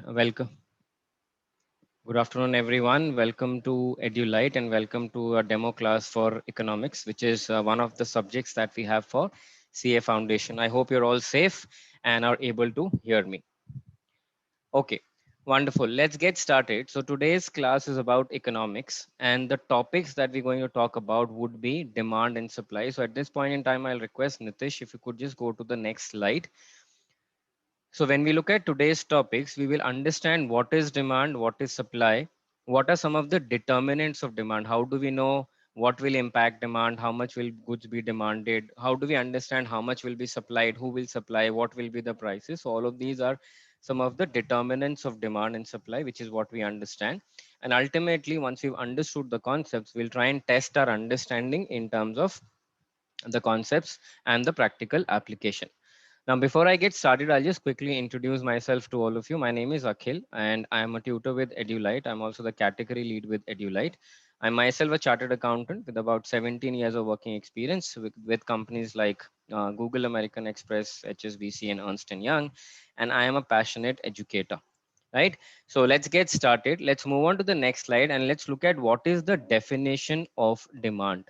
Welcome. Good afternoon, everyone. Welcome to EduLite and welcome to a demo class for economics, which is one of the subjects that we have for CA Foundation. I hope you're all safe and are able to hear me. Okay, wonderful. Let's get started. So today's class is about economics, and the topics that we're going to talk about would be demand and supply. So at this point in time, I'll request Nitish if you could just go to the next slide. So when we look at today's topics, we will understand what is demand, what is supply, what are some of the determinants of demand, how do we know what will impact demand, how much will goods be demanded, how do we understand how much will be supplied, who will supply, what will be the prices. So all of these are some of the determinants of demand and supply, which is what we understand. And ultimately, once we've understood the concepts, we'll try and test our understanding in terms of the concepts and the practical application. Now, before I get started, I'll just quickly introduce myself to all of you. My name is Akhil, and I am a tutor with EduLite. I'm also the category lead with EduLite. I'm myself a chartered accountant with about 17 years of working experience with companies like Google, American Express, HSBC, and Ernst& Young, and I am a passionate educator. Right. So let's get started. Let's move on to the next slide and let's look at what is the definition of demand.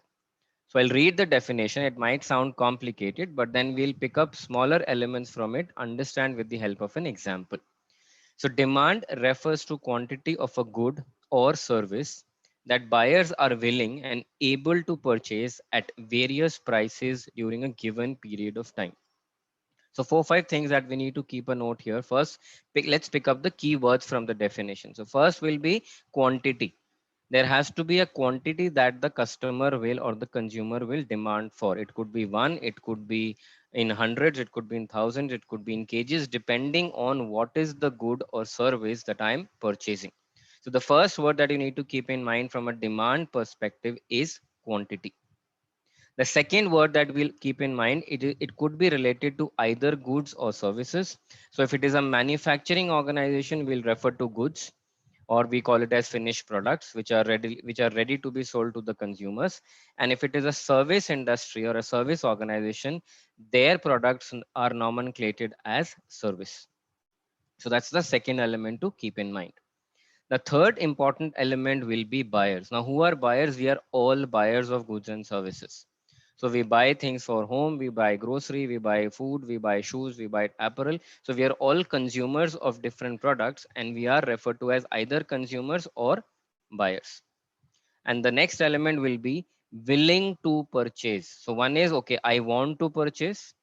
So I'll read the definition. It might sound complicated, but then we'll pick up smaller elements from it, understand with the help of an example. So demand refers to quantity of a good or service that buyers are willing and able to purchase at various prices during a given period of time. So 4 5 things that we need to keep a note here. First, let's pick up the keywords from the definition. So first will be quantity. There has to be a quantity that the customer will or the consumer will demand for. It could be one, it could be in hundreds, it could be in thousands, it could be in kgs, depending on what is the good or service that I'm purchasing. So the first word that you need to keep in mind from a demand perspective is quantity. The second word that we'll keep in mind, it could be related to either goods or services. So if it is a manufacturing organization, we'll refer to goods, or we call it as finished products, which are ready to be sold to the consumers. And if it is a service industry or a service organization, their products are nomenclated as service. So that's the second element to keep in mind. The third important element will be buyers. Now, who are buyers? We are all buyers of goods and services. So we buy things for home, we buy grocery, we buy food, we buy shoes, we buy apparel. So we are all consumers of different products and we are referred to as either consumers or buyers. And the next element will be willing to purchase. So one is, okay, I want to purchase.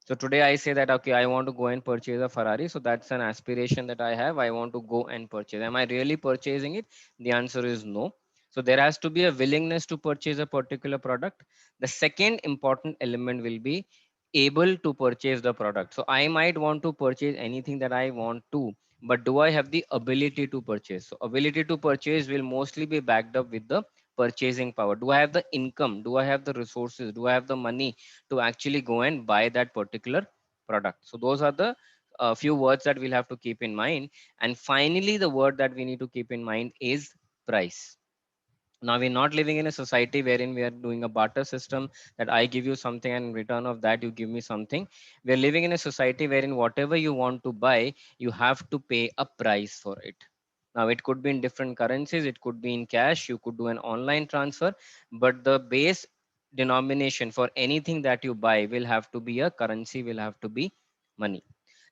So today I say that, okay, I want to go and purchase a Ferrari. So that's an aspiration that I have. I want to go and purchase. Am I really purchasing it? The answer is no. So there has to be a willingness to purchase a particular product. The second important element will be able to purchase the product. So I might want to purchase anything that I want to, but do I have the ability to purchase? So ability to purchase will mostly be backed up with the purchasing power. Do I have the income? Do I have the resources? Do I have the money to actually go and buy that particular product? So those are the few words that we'll have to keep in mind. And finally, the word that we need to keep in mind is price. Now we're not living in a society wherein we are doing a barter system, that I give you something and in return of that you give me something. We're living in a society wherein whatever you want to buy, you have to pay a price for it. Now it could be in different currencies, it could be in cash, you could do an online transfer, but the base denomination for anything that you buy will have to be a currency, will have to be money.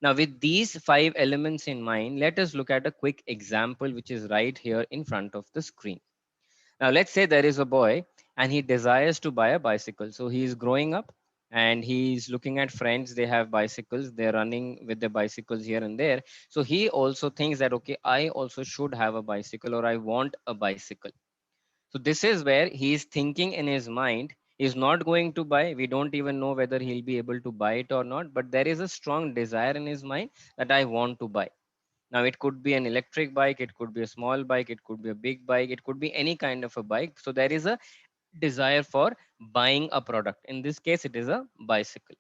Now with these five elements in mind, let us look at a quick example which is right here in front of the screen. Now, let's say there is a boy and he desires to buy a bicycle. So he is growing up and he's looking at friends, they have bicycles, they're running with the bicycles here and there. So he also thinks that, okay, I also should have a bicycle or I want a bicycle. So this is where he is thinking in his mind. He's not going to buy. We don't even know whether he'll be able to buy it or not, but there is a strong desire in his mind that I want to buy. Now, it could be an electric bike, it could be a small bike, it could be a big bike, it could be any kind of a bike. So there is a desire for buying a product. In this case, it is a bicycle.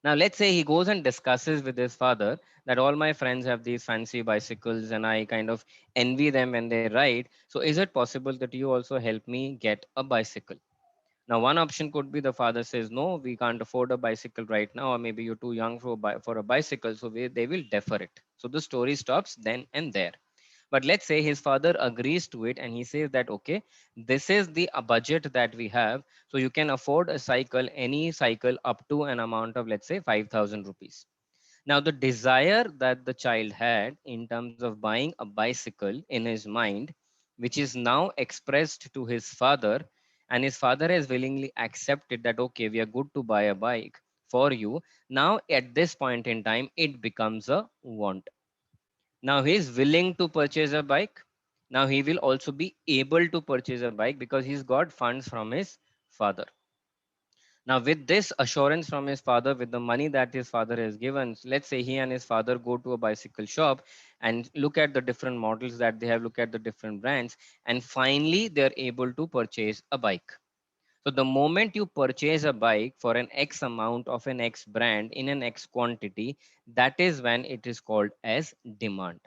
Now, let's say he goes and discusses with his father that all my friends have these fancy bicycles and I kind of envy them when they ride. So is it possible that you also help me get a bicycle? Now, one option could be the father says, no, we can't afford a bicycle right now, or maybe you're too young for for a bicycle, so they will defer it. So the story stops then and there. But let's say his father agrees to it and he says that, okay, this is the budget that we have. So you can afford a cycle, any cycle up to an amount of, let's say, 5,000 rupees. Now, the desire that the child had in terms of buying a bicycle in his mind, which is now expressed to his father, and his father has willingly accepted that, okay, we are good to buy a bike for you. Now, at this point in time, it becomes a want. Now, he is willing to purchase a bike. Now, he will also be able to purchase a bike because he's got funds from his father. Now, with this assurance from his father, with the money that his father has given, let's say he and his father go to a bicycle shop and look at the different models that they have, look at the different brands, and finally they're able to purchase a bike. So the moment you purchase a bike for an X amount of an X brand in an X quantity, that is when it is called as demand.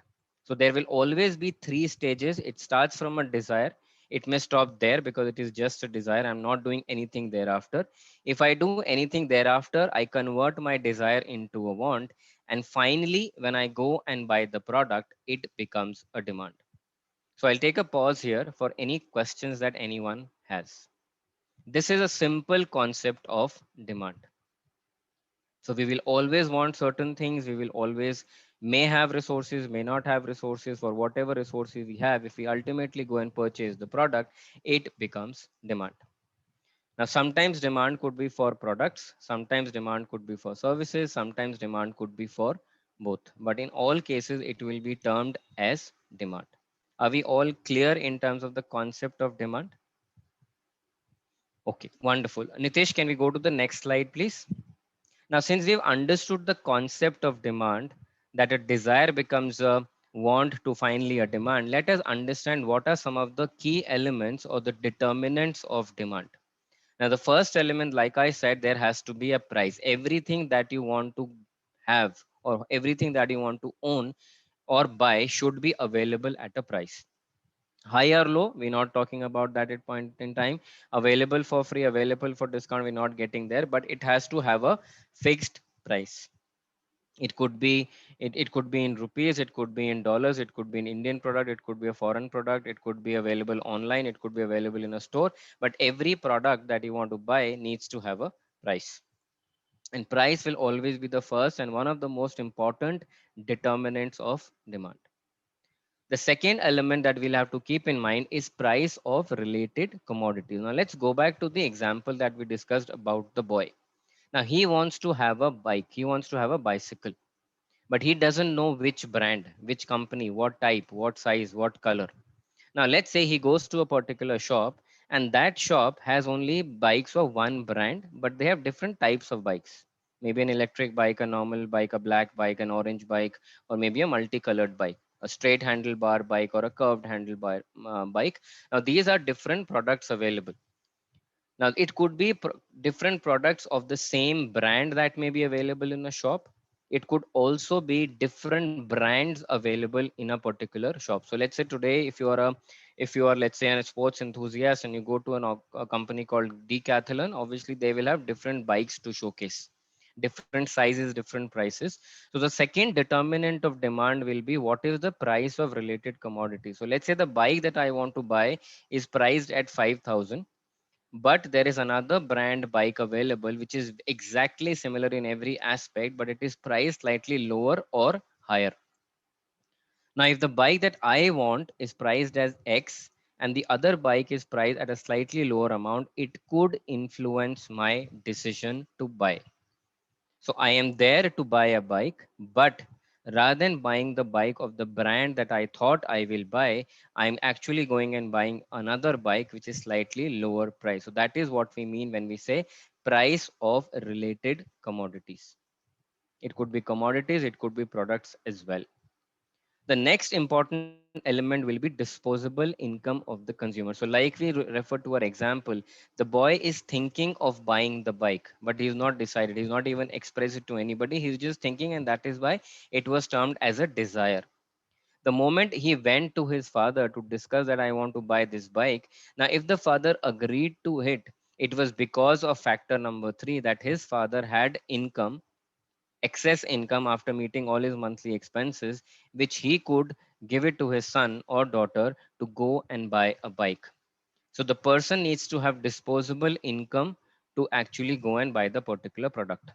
So there will always be three stages. It starts from a desire. It may stop there because it is just a desire. I'm not doing anything thereafter. If I do anything thereafter, I convert my desire into a want. And finally, when I go and buy the product, it becomes a demand. So I'll take a pause here for any questions that anyone has. This is a simple concept of demand. So we will always want certain things. We will always may have resources, may not have resources. For whatever resources we have, if we ultimately go and purchase the product, it becomes demand. Now, sometimes demand could be for products, sometimes demand could be for services, sometimes demand could be for both. But in all cases, it will be termed as demand. Are we all clear in terms of the concept of demand? Okay, wonderful. Nitesh, can we go to the next slide, please? Now, since we've understood the concept of demand, that a desire becomes a want to finally a demand, let us understand what are some of the key elements or the determinants of demand. Now, the first element, like I said, there has to be a price. Everything that you want to have or everything that you want to own or buy should be available at a price. High or low, we're not talking about that at point in time. Available for free, available for discount, we're not getting there, but it has to have a fixed price. It could be it could be in rupees, it could be in dollars, it could be an Indian product, it could be a foreign product, it could be available online, it could be available in a store. But every product that you want to buy needs to have a price. And price will always be the first and one of the most important determinants of demand. The second element that we'll have to keep in mind is price of related commodities. Now let's go back to the example that we discussed about the boy. Now he wants to have a bike, he wants to have a bicycle, but he doesn't know which brand, which company, what type, what size, what color. Now, let's say he goes to a particular shop and that shop has only bikes of one brand, but they have different types of bikes. Maybe an electric bike, a normal bike, a black bike, an orange bike, or maybe a multicolored bike, a straight handlebar bike, or a curved handlebar bike. Now, these are different products available. Now, it could be different products of the same brand that may be available in a shop. It could also be different brands available in a particular shop. So let's say today, if you are, let's say, a sports enthusiast and you go to a company called Decathlon, obviously they will have different bikes to showcase, different sizes, different prices. So the second determinant of demand will be what is the price of related commodities. So let's say the bike that I want to buy is priced at 5,000, but there is another brand bike available which is exactly similar in every aspect, but it is priced slightly lower or higher. Now, if the bike that I want is priced as X and the other bike is priced at a slightly lower amount, it could influence my decision to buy. So I am there to buy a bike, but rather than buying the bike of the brand that I thought I will buy, I'm actually going and buying another bike which is slightly lower price. So that is what we mean when we say price of related commodities. It could be commodities, it could be products as well. The next important element will be disposable income of the consumer. So like we refer to our example, the boy is thinking of buying the bike, but he's not decided, he's not even expressed it to anybody, he's just thinking, and that is why it was termed as a desire. The moment he went to his father to discuss that I want to buy this bike, now if the father agreed to it, It was because of factor number three, that his father had income, excess income after meeting all his monthly expenses, which he could give it to his son or daughter to go and buy a bike. So the person needs to have disposable income to actually go and buy the particular product.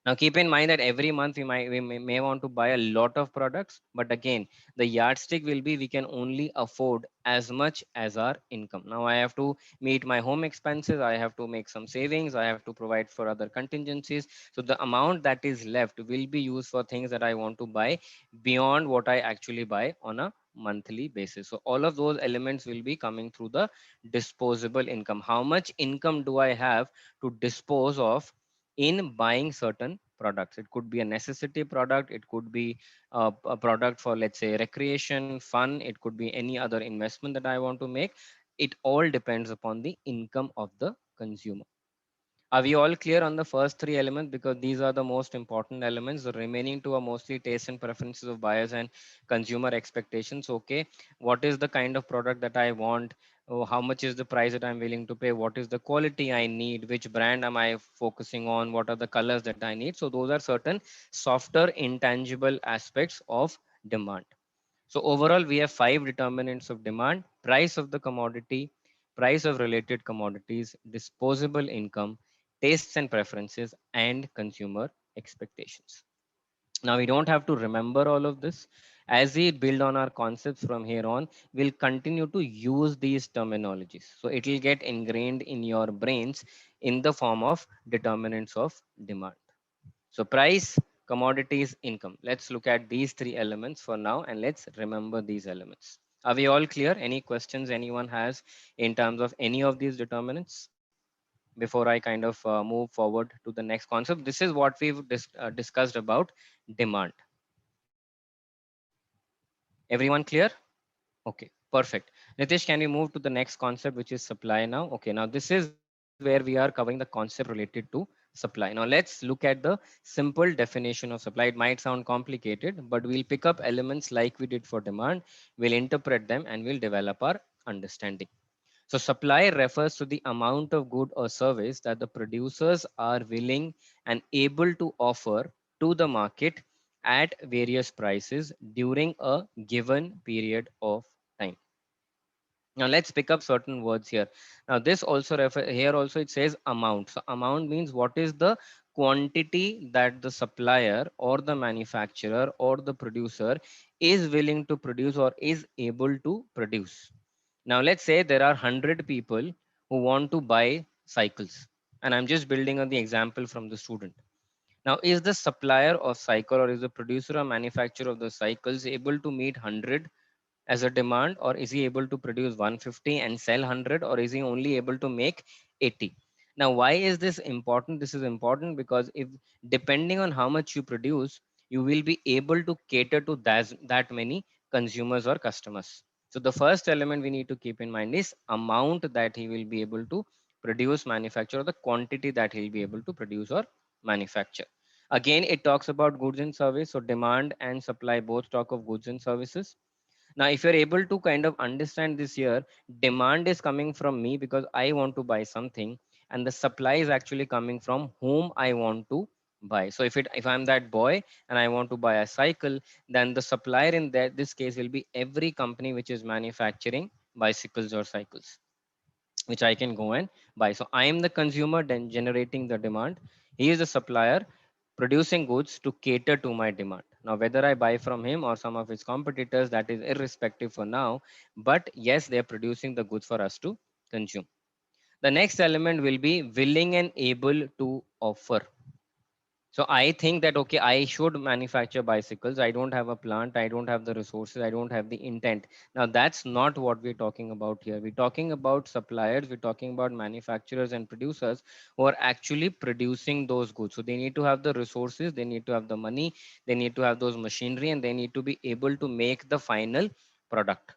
Now keep in mind that every month we may want to buy a lot of products, but again, the yardstick will be we can only afford as much as our income. Now I have to meet my home expenses, I have to make some savings, I have to provide for other contingencies. So the amount that is left will be used for things that I want to buy beyond what I actually buy on a monthly basis. So all of those elements will be coming through the disposable income. How much income do I have to dispose of in buying certain products? It could be a necessity product, it could be a product for, let's say, recreation, fun, it could be any other investment that I want to make. It all depends upon the income of the consumer. Are we all clear on the first three elements? Because these are the most important elements. The remaining two are mostly taste and preferences of buyers and consumer expectations. Okay, what is the kind of product that I want? Oh, how much is the price that I'm willing to pay? What is the quality I need? Which brand am I focusing on? What are the colors that I need? So those are certain softer, intangible aspects of demand. So overall, we have five determinants of demand: price of the commodity, price of related commodities, disposable income, tastes and preferences, and consumer expectations. Now we don't have to remember all of this. As we build on our concepts from here on, we'll continue to use these terminologies. So it will get ingrained in your brains in the form of determinants of demand. So price, commodities, income. Let's look at these three elements for now and let's remember these elements. Are we all clear? Any questions anyone has in terms of any of these determinants before I kind of move forward to the next concept? This is what we've discussed about demand. Everyone clear? Okay, perfect. Nitish, can we move to the next concept, which is supply now? Okay, now this is where we are covering the concept related to supply. Now let's look at the simple definition of supply. It might sound complicated, but we'll pick up elements like we did for demand. We'll interpret them and we'll develop our understanding. So supply refers to the amount of good or service that the producers are willing and able to offer to the market at various prices during a given period of time. Now let's pick up certain words here. Now this also here also it says amount. So amount means what is the quantity that the supplier or the manufacturer or the producer is willing to produce or is able to produce. Now let's say there are 100 people who want to buy cycles, and I'm just building on the example from the student. Now, is the supplier of cycle or is the producer or manufacturer of the cycles able to meet 100 as a demand, or is he able to produce 150 and sell 100, or is he only able to make 80? Now why is this important? This is important because if, depending on how much you produce, you will be able to cater to that many consumers or customers. So the first element we need to keep in mind is amount that he will be able to produce, manufacture, or the quantity that he'll be able to produce or manufacture. Again, it talks about goods and service. So demand and supply both talk of goods and services. Now, if you're able to kind of understand this here, demand is coming from me because I want to buy something, and the supply is actually coming from whom I want to buy. So if I'm that boy and I want to buy a cycle, then the supplier in this case will be every company which is manufacturing bicycles or cycles, which I can go and buy. So I am the consumer then generating the demand. He is the supplier producing goods to cater to my demand. Now, whether I buy from him or some of his competitors, that is irrespective for now. But yes, they're producing the goods for us to consume. The next element will be willing and able to offer. So I think that, okay, I should manufacture bicycles. I don't have a plant. I don't have the resources. I don't have the intent. Now that's not what we're talking about here. We're talking about suppliers. We're talking about manufacturers and producers who are actually producing those goods. So they need to have the resources. They need to have the money. They need to have those machinery, and they need to be able to make the final product.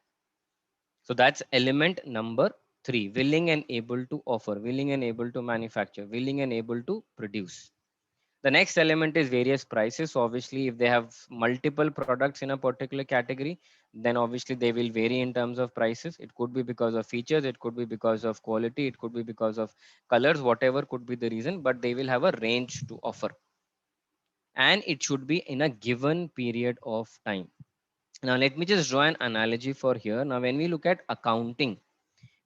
So that's element number three: willing and able to offer, willing and able to manufacture, willing and able to produce. The next element is various prices. So obviously, if they have multiple products in a particular category, then obviously they will vary in terms of prices. It could be because of features, it could be because of quality, it could be because of colors, whatever could be the reason, but they will have a range to offer. And it should be in a given period of time. Now, let me just draw an analogy for here. Now, when we look at accounting,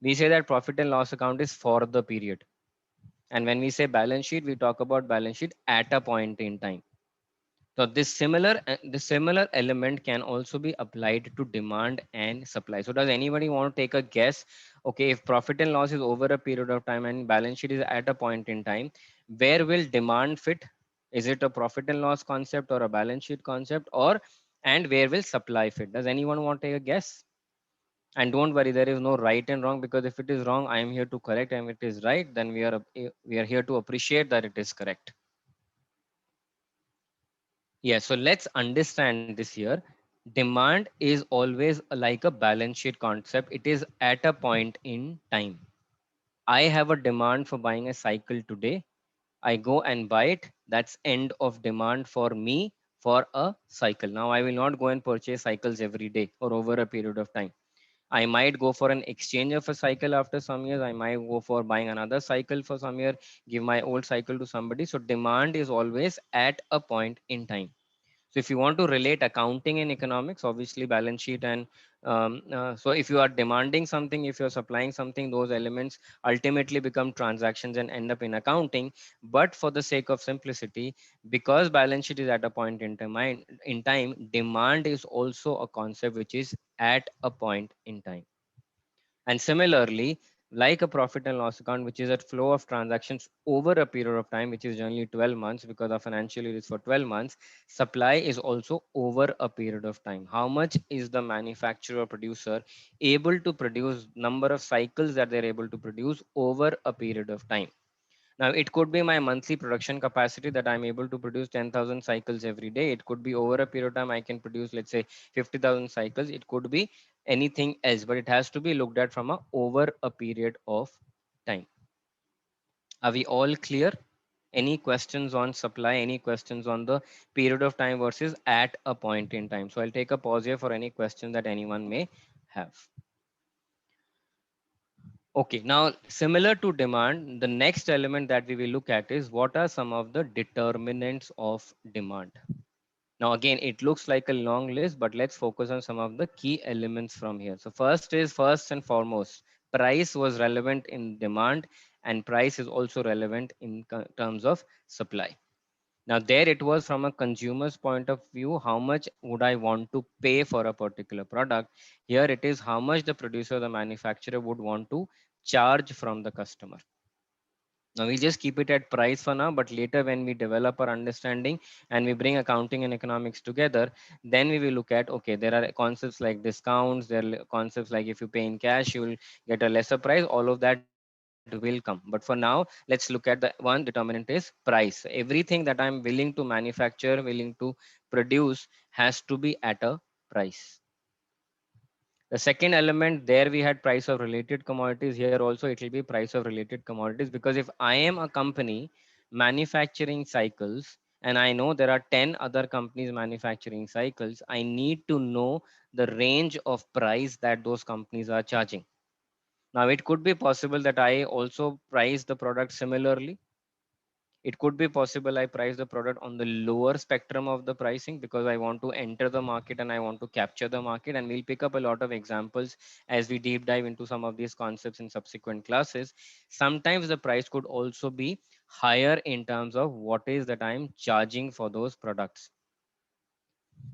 we say that profit and loss account is for the period. And when we say balance sheet, we talk about balance sheet at a point in time. So this similar element can also be applied to demand and supply. So does anybody want to take a guess? Okay, if profit and loss is over a period of time and balance sheet is at a point in time, where will demand fit? Is it a profit and loss concept or a balance sheet concept, or and where will supply fit? Does anyone want to take a guess? And don't worry, there is no right and wrong, because if it is wrong, I am here to correct, and if it is right, then we are here to appreciate that it is correct. Yeah, so let's understand this here. Demand is always like a balance sheet concept. It is at a point in time. I have a demand for buying a cycle today. I go and buy it. That's end of demand for me for a cycle. Now I will not go and purchase cycles every day or over a period of time. I might go for an exchange of a cycle after some years. I might go for buying another cycle for some year, give my old cycle to somebody. So demand is always at a point in time. So if you want to relate accounting and economics, obviously balance sheet and so if you are demanding something, if you're supplying something, those elements ultimately become transactions and end up in accounting. But for the sake of simplicity, because balance sheet is at a point in time, demand is also a concept which is at a point in time. And similarly, like a profit and loss account, which is a flow of transactions over a period of time, which is generally 12 months because our financial year is for 12 months, supply is also over a period of time. How much is the manufacturer or producer able to produce, number of cycles that they're able to produce over a period of time? Now, it could be my monthly production capacity that I'm able to produce 10,000 cycles every day. It could be over a period of time, I can produce, let's say, 50,000 cycles. It could be anything else, but it has to be looked at from a over a period of time. Are we all clear? Any questions on supply? Any questions on the period of time versus at a point in time? So I'll take a pause here for any question that anyone may have. Okay, now similar to demand, the next element that we will look at is what are some of the determinants of demand. Now again, it looks like a long list, but let's focus on some of the key elements from here. So first and foremost, price was relevant in demand, and price is also relevant in terms of supply. Now there it was from a consumer's point of view, how much would I want to pay for a particular product? Here it is how much the producer, the manufacturer would want to charge from the customer. Now we just keep it at price for now, but later when we develop our understanding and we bring accounting and economics together, then we will look at, okay, there are concepts like discounts, there are concepts like if you pay in cash, you will get a lesser price, all of that will come. But for now, let's look at the one determinant is price. Everything that I'm willing to manufacture, willing to produce has to be at a price. The second element there we had price of related commodities. Here also it will be price of related commodities, because if I am a company manufacturing cycles and I know there are 10 other companies manufacturing cycles, I need to know the range of price that those companies are charging. Now it could be possible that I also price the product similarly. It could be possible I price the product on the lower spectrum of the pricing because I want to enter the market and I want to capture the market. And we'll pick up a lot of examples as we deep dive into some of these concepts in subsequent classes. Sometimes the price could also be higher in terms of what is that I'm charging for those products.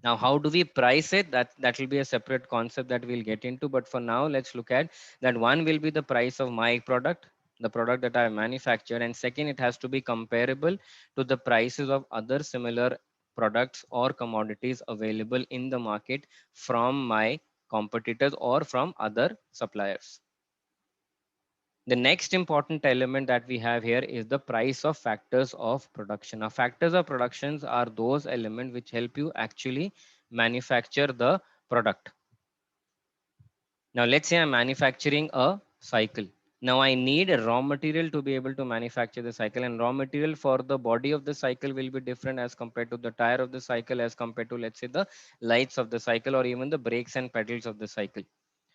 Now, how do we price it? That will be a separate concept that we'll get into. But for now, let's look at that. One will be the price of my product, the product that I manufactured. And second, it has to be comparable to the prices of other similar products or commodities available in the market from my competitors or from other suppliers. The next important element that we have here is the price of factors of production. Now, factors of productions are those elements which help you actually manufacture the product. Now, let's say I'm manufacturing a cycle. Now I need a raw material to be able to manufacture the cycle, and raw material for the body of the cycle will be different as compared to the tire of the cycle, as compared to, let's say, the lights of the cycle, or even the brakes and pedals of the cycle.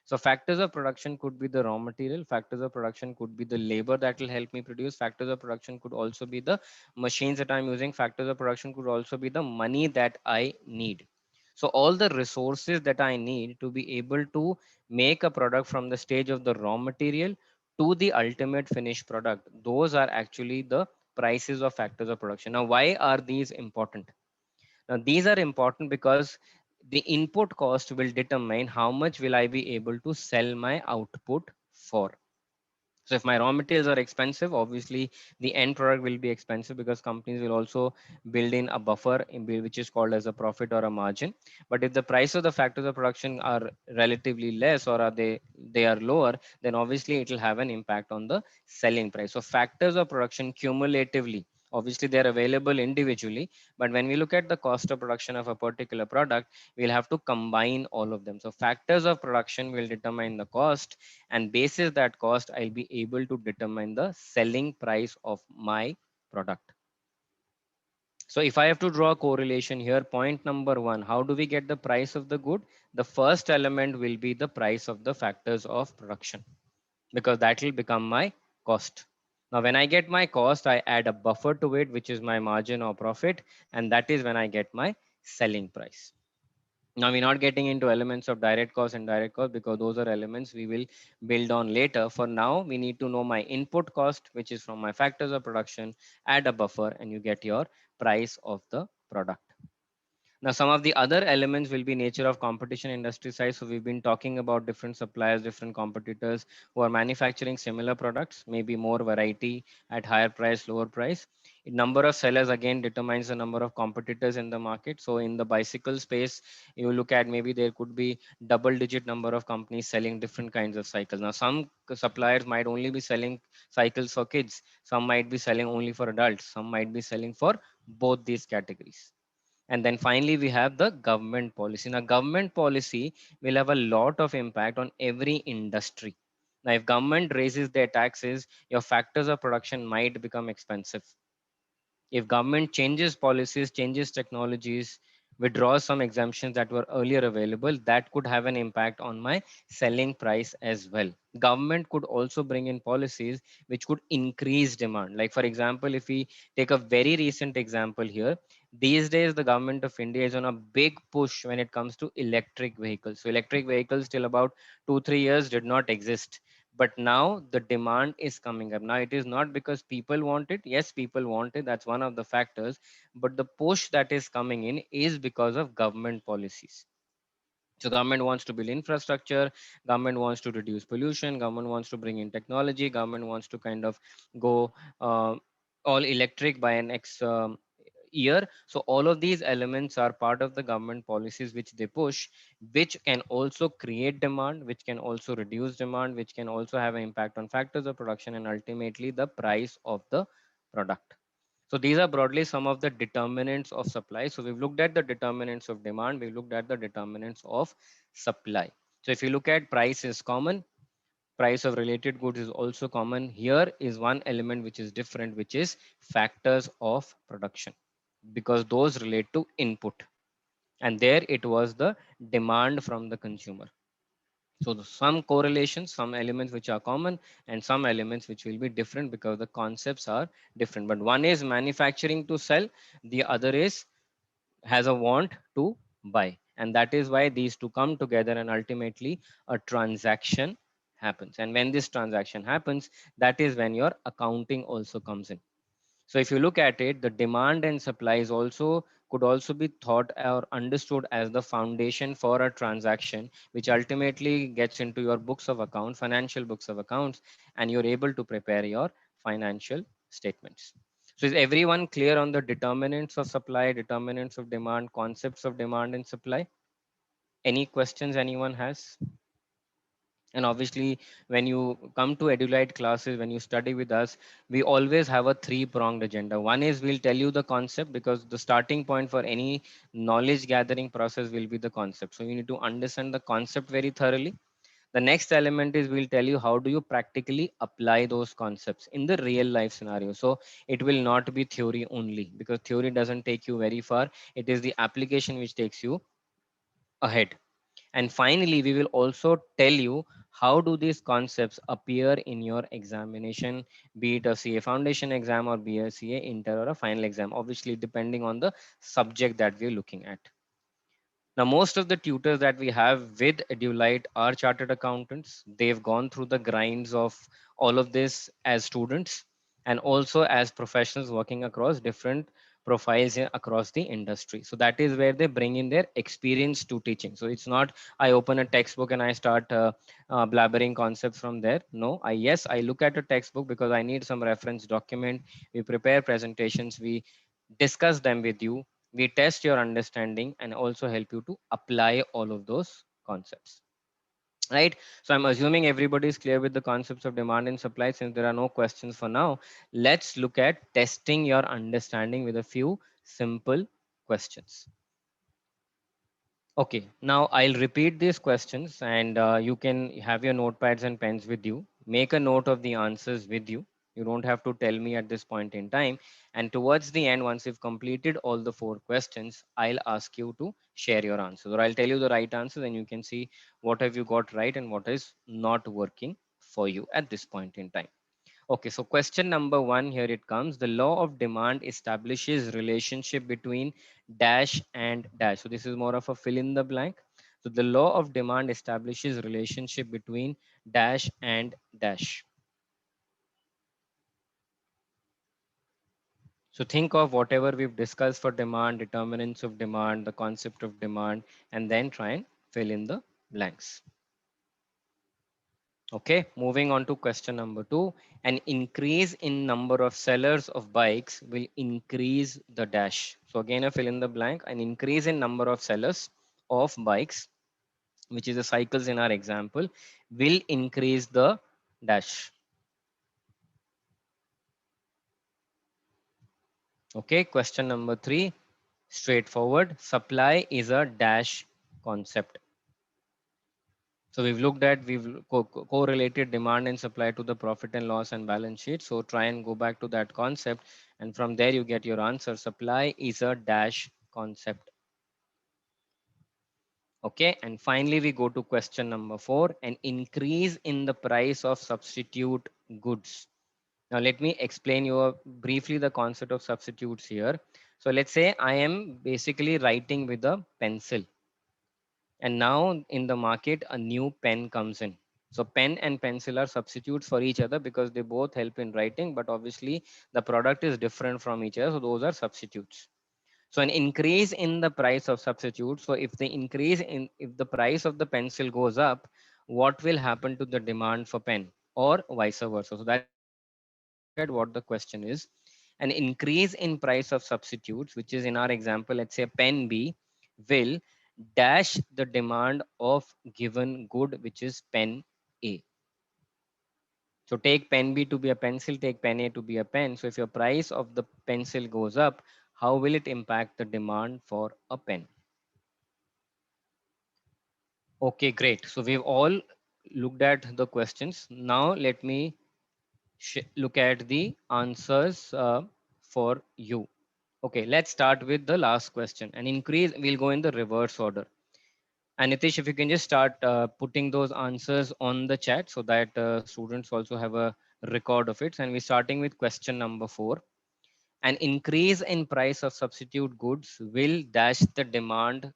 So factors of production could be the raw material, factors of production could be the labor that will help me produce, factors of production could also be the machines that I'm using, factors of production could also be the money that I need. So all the resources that I need to be able to make a product from the stage of the raw material to the ultimate finished product, those are actually the prices of factors of production. Now, why are these important? Now, these are important because the input cost will determine how much will I be able to sell my output for. So if my raw materials are expensive, obviously the end product will be expensive, because companies will also build in a buffer which is called as a profit or a margin. But if the price of the factors of production are relatively less, or are they are lower, then obviously it will have an impact on the selling price. So factors of production cumulatively, obviously they're available individually, but when we look at the cost of production of a particular product, we'll have to combine all of them. So factors of production will determine the cost, and basis that cost, I'll be able to determine the selling price of my product. So if I have to draw a correlation here, point number one, how do we get the price of the good? The first element will be the price of the factors of production, because that will become my cost. Now, when I get my cost, I add a buffer to it, which is my margin or profit, and that is when I get my selling price. Now, we're not getting into elements of direct cost and direct cost, because those are elements we will build on later. For now, we need to know my input cost, which is from my factors of production, add a buffer, and you get your price of the product. Now, some of the other elements will be nature of competition, industry size. So we've been talking about different suppliers, different competitors who are manufacturing similar products, maybe more variety at higher price, lower price. Number of sellers again determines the number of competitors in the market. So in the bicycle space, you look at, maybe there could be double digit number of companies selling different kinds of cycles. Now, some suppliers might only be selling cycles for kids. Some might be selling only for adults. Some might be selling for both these categories. And then finally, we have the government policy. Now, government policy will have a lot of impact on every industry. Now, if government raises their taxes, your factors of production might become expensive. If government changes policies, changes technologies, withdraws some exemptions that were earlier available, that could have an impact on my selling price as well. Government could also bring in policies which could increase demand. Like, for example, if we take a very recent example here, these days the government of India is on a big push when it comes to electric vehicles. So electric vehicles till about 2-3 years did not exist, but now the demand is coming up. Now it is not because people want it. Yes, people want it, that's one of the factors, but the push that is coming in is because of government policies. So government wants to build infrastructure, government wants to reduce pollution, government wants to bring in technology, government wants to kind of go all electric by next year. So all of these elements are part of the government policies which they push, which can also create demand, which can also reduce demand, which can also have an impact on factors of production, and ultimately the price of the product. So these are broadly some of the determinants of supply. So we've looked at the determinants of demand, we've looked at the determinants of supply. So if you look at price is common, price of related goods is also common. Here is one element which is different, which is factors of production, because those relate to input. And there it was the demand from the consumer. So some correlations, some elements which are common, and some elements which will be different because the concepts are different. But one is manufacturing to sell, the other is has a want to buy. And that is why these two come together, and ultimately a transaction happens. And when this transaction happens, that is when your accounting also comes in. So if you look at it, the demand and supply is also could also be thought or understood as the foundation for a transaction, which ultimately gets into your books of accounts, financial books of accounts, and you're able to prepare your financial statements. So is everyone clear on the determinants of supply, determinants of demand, concepts of demand and supply? Any questions anyone has? And obviously, when you come to Edulite classes, when you study with us, we always have a three-pronged agenda. One is we'll tell you the concept, because the starting point for any knowledge gathering process will be the concept. So you need to understand the concept very thoroughly. The next element is we'll tell you how do you practically apply those concepts in the real life scenario. So it will not be theory only, because theory doesn't take you very far. It is the application which takes you ahead. And finally, we will also tell you how do these concepts appear in your examination, be it a CA foundation exam or be a CA inter or a final exam, obviously depending on the subject that we're looking at. Now, most of the tutors that we have with Edulite are chartered accountants. They've gone through the grinds of all of this as students and also as professionals working across different profiles across the industry. So that is where they bring in their experience to teaching. So it's not I open a textbook and I start blabbering concepts from there. No, I look at a textbook because I need some reference document. We prepare presentations. We discuss them with you, we test your understanding and also help you to apply all of those concepts, right? So I'm assuming everybody is clear with the concepts of demand and supply. Since there are no questions for now, let's look at testing your understanding with a few simple questions. Okay, now I'll repeat these questions and you can have your notepads and pens with you. Make a note of the answers with you. You don't have to tell me at this point in time. And towards the end, once you've completed all the 4 questions, I'll ask you to share your answers, or I'll tell you the right answers and you can see what have you got right and what is not working for you at this point in time. Okay, so question number 1, here it comes. The law of demand establishes relationship between dash and dash. So this is more of a fill in the blank. So the law of demand establishes relationship between dash and dash. So think of whatever we've discussed for demand, determinants of demand, the concept of demand, and then try and fill in the blanks. Okay, moving on to question number 2. An increase in number of sellers of bikes will increase the dash. So again, a fill in the blank. An increase in number of sellers of bikes, which is the cycles in our example, will increase the dash. Okay, question number 3. Straightforward. Supply is a dash concept. So we've correlated demand and supply to the profit and loss and balance sheet. So try and go back to that concept. And from there you get your answer. Supply is a dash concept. Okay. And finally, we go to question number 4, an increase in the price of substitute goods. Now let me explain you briefly the concept of substitutes here. So let's say I am basically writing with a pencil. And now in the market, a new pen comes in. So pen and pencil are substitutes for each other because they both help in writing, but obviously the product is different from each other. So those are substitutes. So an increase in the price of substitutes. So if the price of the pencil goes up, what will happen to the demand for pen or vice versa? So that's what the question is. An increase in price of substitutes, which is in our example, let's say pen B, will dash the demand of given good, which is pen A. So take pen B to be a pencil, take pen A to be a pen. So if your price of the pencil goes up, how will it impact the demand for a pen? Okay, great. So we've all looked at the questions. Now let me look at the answers for you. Okay, let's start with the last question. An increase, we'll go in the reverse order. And Nitish, if you can just start putting those answers on the chat so that students also have a record of it. And we're starting with question number 4. An increase in price of substitute goods will dash the demand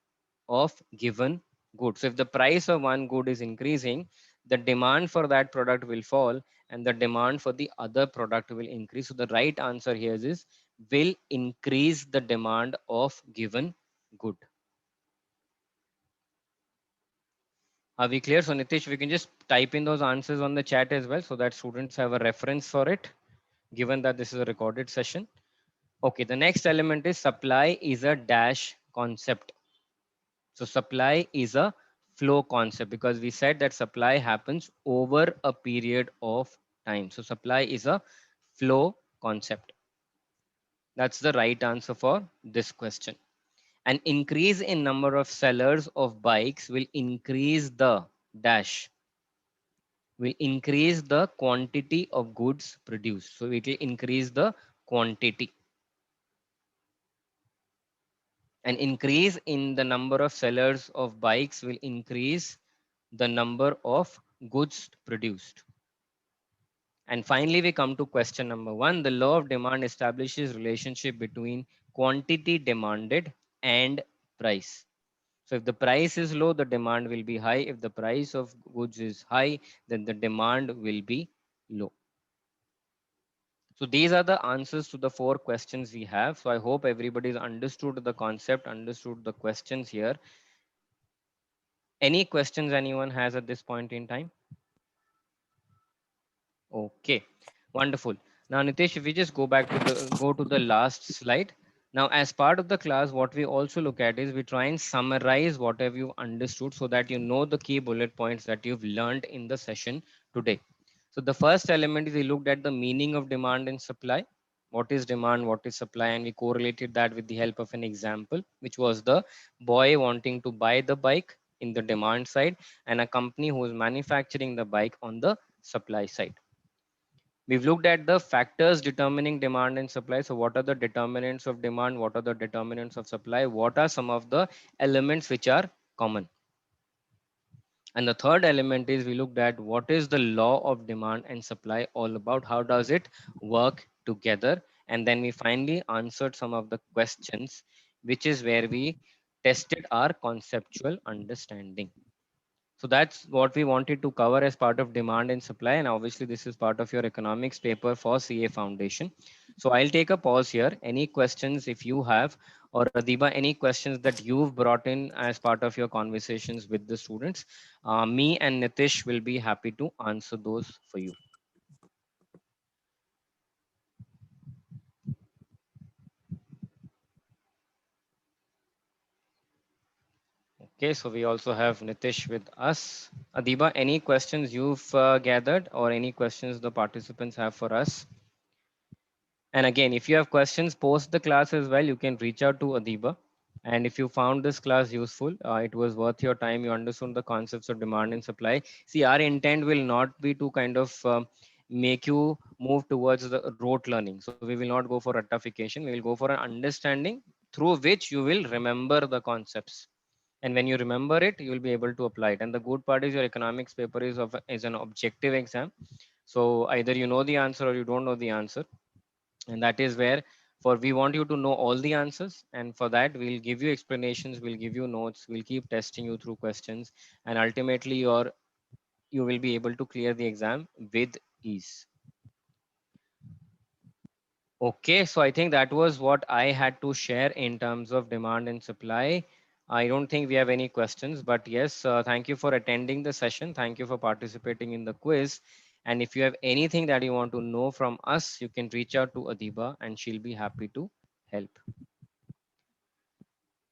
of given good. So if the price of one good is increasing, the demand for that product will fall and the demand for the other product will increase. So the right answer here is will increase the demand of given good. Are we clear? So Nitish, we can just type in those answers on the chat as well so that students have a reference for it, given that this is a recorded session. Okay, the next element is supply is a dash concept. So supply is a flow concept because we said that supply happens over a period of time. So supply is a flow concept. That's the right answer for this question. An increase in number of sellers of bikes will increase the dash. will increase the quantity of goods produced. So it will increase the quantity. An increase in the number of sellers of bikes will increase the number of goods produced. And finally, we come to question number one. The law of demand establishes relationship between quantity demanded and price. So if the price is low, the demand will be high. If the price of goods is high, then the demand will be low. So these are the answers to the four questions we have. So I hope everybody's understood the concept, understood the questions here. Any questions anyone has at this point in time? Okay, wonderful. Now, Nitesh, if we just go to the last slide. Now, as part of the class, what we also look at is we try and summarize whatever you understood so that you know the key bullet points that you've learned in the session today. So the first element is we looked at the meaning of demand and supply. What is demand, what is supply, and we correlated that with the help of an example, which was the boy wanting to buy the bike in the demand side and a company who is manufacturing the bike on the supply side. We've looked at the factors determining demand and supply. So what are the determinants of demand? What are the determinants of supply? What are some of the elements which are common? And the third element is we looked at what is the law of demand and supply all about? How does it work together? And then we finally answered some of the questions, which is where we tested our conceptual understanding. So that's what we wanted to cover as part of demand and supply. And obviously, this is part of your economics paper for CA Foundation. So I'll take a pause here. Any questions if you have, or Adiba, any questions that you've brought in as part of your conversations with the students, me and Nitish will be happy to answer those for you. Okay, so we also have Nitish with us. Adiba, any questions you've gathered or any questions the participants have for us? And again, if you have questions post the class as well, you can reach out to Adiba. And if you found this class useful, it was worth your time, you understood the concepts of demand and supply. See, our intent will not be to kind of make you move towards the rote learning. So we will not go for rectification. We will go for an understanding through which you will remember the concepts. And when you remember it, you will be able to apply it. And the good part is your economics paper is an objective exam. So either you know the answer or you don't know the answer, and that is where for we want you to know all the answers, and for that we'll give you explanations, we'll give you notes, we'll keep testing you through questions, and ultimately you will be able to clear the exam with ease. Okay, so I think that was what I had to share in terms of demand and supply. I don't think we have any questions, but yes, thank you for attending the session. Thank you for participating in the quiz. And if you have anything that you want to know from us, you can reach out to Adiba and she'll be happy to help.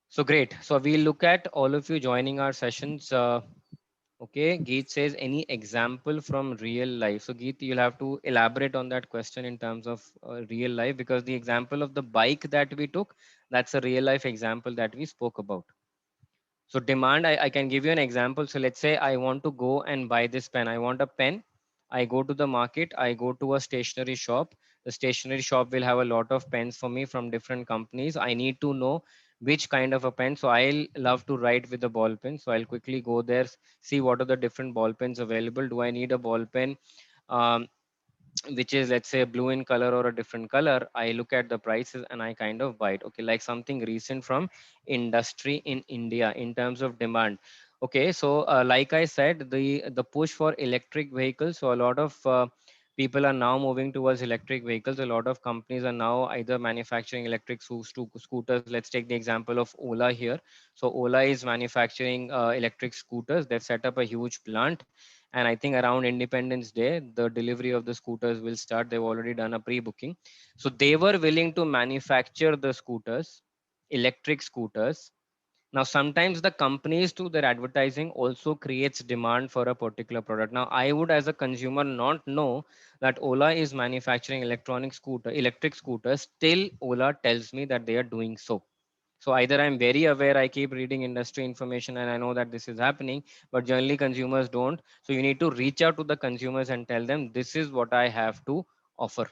So great. So we'll look at all of you joining our sessions. Okay, Geet says any example from real life. So Geet, you'll have to elaborate on that question in terms of real life, because the example of the bike that we took, that's a real life example that we spoke about. So demand, I can give you an example. So let's say I want to go and buy this pen. I want a pen. I go to the market. I go to a stationery shop. The stationery shop will have a lot of pens for me from different companies. I need to know which kind of a pen. So I'll love to write with a ball pen. So I'll quickly go there, see what are the different ball pens available. Do I need a ball pen? Um, which is, let's say, blue in color or a different color? I look at the prices and I kind of buy it. Okay, like something recent from industry in India in terms of demand. Okay, so like I said, the push for electric vehicles, so a lot of people are now moving towards electric vehicles. A lot of companies are now either manufacturing electric scooters. Let's take the example of Ola here. So Ola is manufacturing electric scooters. They've set up a huge plant, and I think around Independence Day, the delivery of the scooters will start. They've already done a pre-booking. So they were willing to manufacture the scooters, electric scooters. Now, sometimes the companies through their advertising also creates demand for a particular product. Now, I would as a consumer not know that Ola is manufacturing electric scooters. Still, Ola tells me that they are doing so. So either I'm very aware, I keep reading industry information and I know that this is happening, but generally consumers don't. So you need to reach out to the consumers and tell them this is what I have to offer.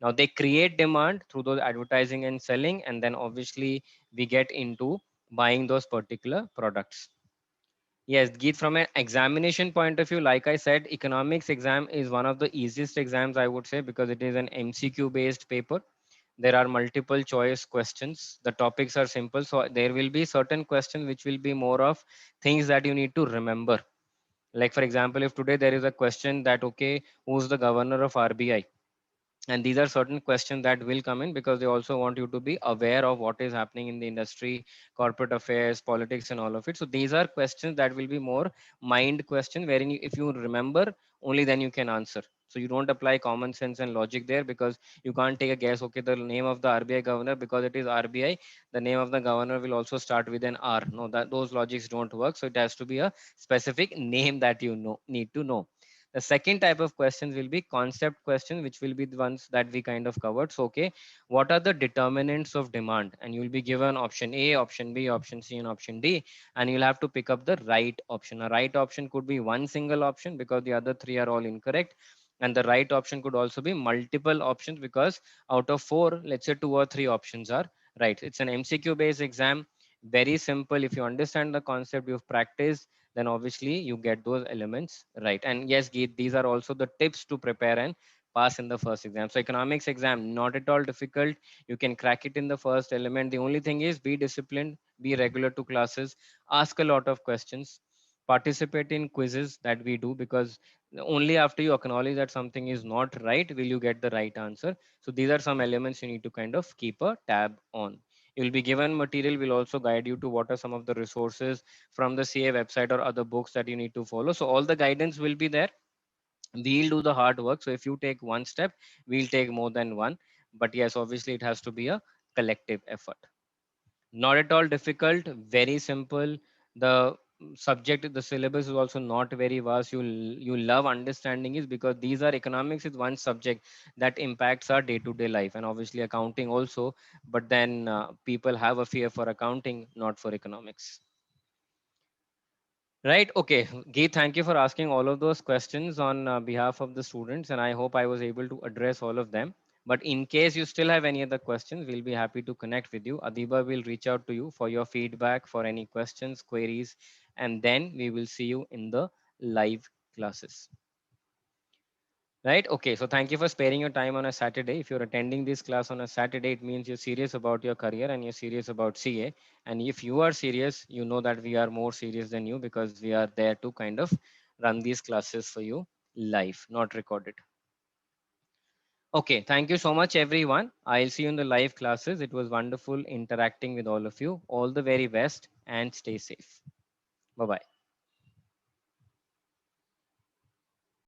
Now they create demand through those advertising and selling, and then obviously we get into buying those particular products. Yes, Geet, from an examination point of view, like I said, economics exam is one of the easiest exams, I would say, because it is an MCQ based paper. There are multiple choice questions. The topics are simple. So there will be certain questions which will be more of things that you need to remember. Like, for example, if today there is a question that, okay, who's the governor of RBI? And these are certain questions that will come in because they also want you to be aware of what is happening in the industry, corporate affairs, politics, and all of it. So these are questions that will be more mind questions wherein if you remember, only then you can answer. So you don't apply common sense and logic there because you can't take a guess, okay, the name of the RBI governor, because it is RBI, the name of the governor will also start with an R. No, that those logics don't work. So it has to be a specific name that you know need to know. The second type of questions will be concept questions, which will be the ones that we kind of covered. So, okay, what are the determinants of demand? And you will be given option A, option B, option C, and option D, and you'll have to pick up the right option. A right option could be one single option because the other three are all incorrect. And the right option could also be multiple options because out of four, let's say two or three options are right. It's an MCQ based exam. Very simple. If you understand the concept, you've practiced, then obviously you get those elements right. And yes, Geet, these are also the tips to prepare and pass in the first exam. So economics exam, not at all difficult. You can crack it in the first element. The only thing is be disciplined, be regular to classes, ask a lot of questions, participate in quizzes that we do, because only after you acknowledge that something is not right will you get the right answer. So these are some elements you need to kind of keep a tab on. You will be given material, will also guide you to what are some of the resources from the CA website or other books that you need to follow. So all the guidance will be there. We'll do the hard work. So if you take one step, we'll take more than one. But yes, obviously it has to be a collective effort. Not at all difficult, very simple. The subject, the syllabus is also not very vast. You love understanding is because these are economics is one subject that impacts our day-to-day life, and obviously accounting also. But then people have a fear for accounting, not for economics. Right. Okay. Geet, thank you for asking all of those questions on behalf of the students, and I hope I was able to address all of them. But in case you still have any other questions, we'll be happy to connect with you. Adiba will reach out to you for your feedback, for any questions, queries, and then we will see you in the live classes. Right. Okay. So thank you for sparing your time on a Saturday. If you're attending this class on a Saturday, it means you're serious about your career and you're serious about CA. And if you are serious, you know that we are more serious than you because we are there to kind of run these classes for you live, not recorded. Okay. Thank you so much, everyone. I'll see you in the live classes. It was wonderful interacting with all of you. All the very best and stay safe. Bye bye.